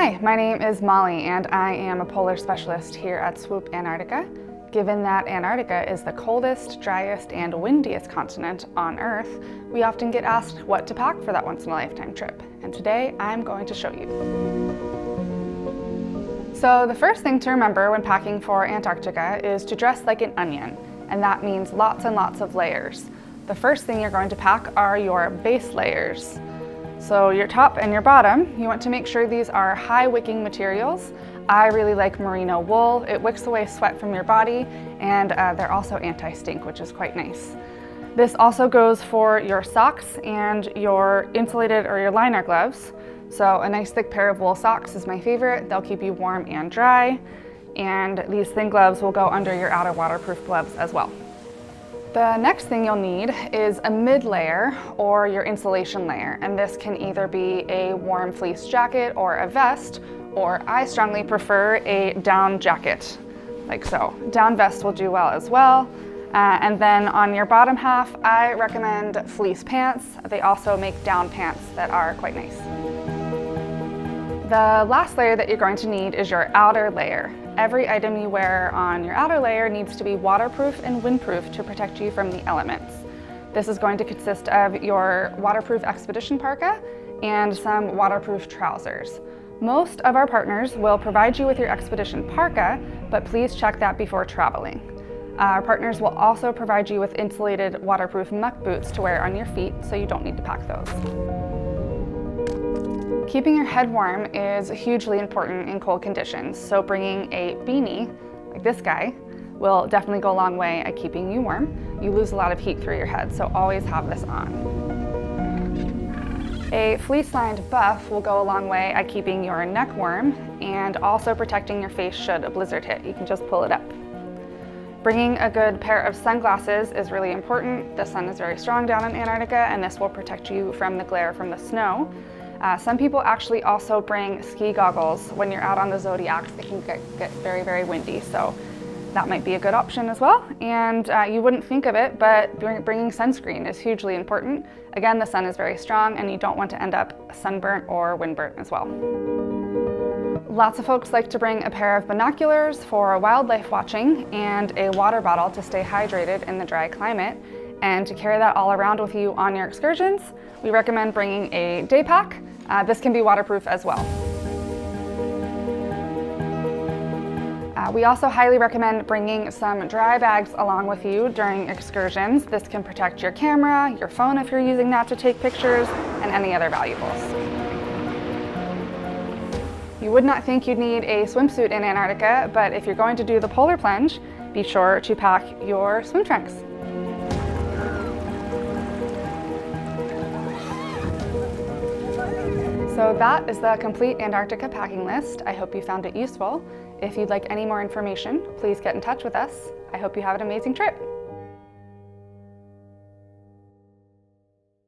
Hi, my name is Molly and I am a polar specialist here at Swoop Antarctica. Given that Antarctica is the coldest, driest, and windiest continent on Earth, we often get asked what to pack for that once-in-a-lifetime trip. And today I'm going to show you. So the first thing to remember when packing for Antarctica is to dress like an onion, and that means lots and lots of layers. The first thing you're going to pack are your base layers. So your top and your bottom, you want to make sure these are high wicking materials. I really like merino wool. It wicks away sweat from your body, and they're also anti-stink, which is quite nice. This also goes for your socks and your insulated or your liner gloves. So a nice thick pair of wool socks is my favorite. They'll keep you warm and dry. And these thin gloves will go under your outer waterproof gloves as well. The next thing you'll need is a mid layer or your insulation layer, and this can either be a warm fleece jacket or a vest, or I strongly prefer a down jacket, like so. Down vest will do well as well. And then on your bottom half, I recommend fleece pants. They also make down pants that are quite nice. The last layer that you're going to need is your outer layer. Every item you wear on your outer layer needs to be waterproof and windproof to protect you from the elements. This is going to consist of your waterproof expedition parka and some waterproof trousers. Most of our partners will provide you with your expedition parka, but please check that before traveling. Our partners will also provide you with insulated waterproof muck boots to wear on your feet, so you don't need to pack those. Keeping your head warm is hugely important in cold conditions, so bringing a beanie, like this guy, will definitely go a long way at keeping you warm. You lose a lot of heat through your head, so always have this on. A fleece-lined buff will go a long way at keeping your neck warm and also protecting your face should a blizzard hit. You can just pull it up. Bringing a good pair of sunglasses is really important. The sun is very strong down in Antarctica, and this will protect you from the glare from the snow. Some people actually also bring ski goggles when you're out on the Zodiacs. They can get very, very windy, so that might be a good option as well. And you wouldn't think of it, but bringing sunscreen is hugely important. Again, the sun is very strong and you don't want to end up sunburnt or windburnt as well. Lots of folks like to bring a pair of binoculars for wildlife watching and a water bottle to stay hydrated in the dry climate. And to carry that all around with you on your excursions, we recommend bringing a day pack. This can be waterproof as well. We also highly recommend bringing some dry bags along with you during excursions. This can protect your camera, your phone if you're using that to take pictures, and any other valuables. You would not think you'd need a swimsuit in Antarctica, but if you're going to do the polar plunge, be sure to pack your swim trunks. So that is the complete Antarctica packing list. I hope you found it useful. If you'd like any more information, please get in touch with us. I hope you have an amazing trip.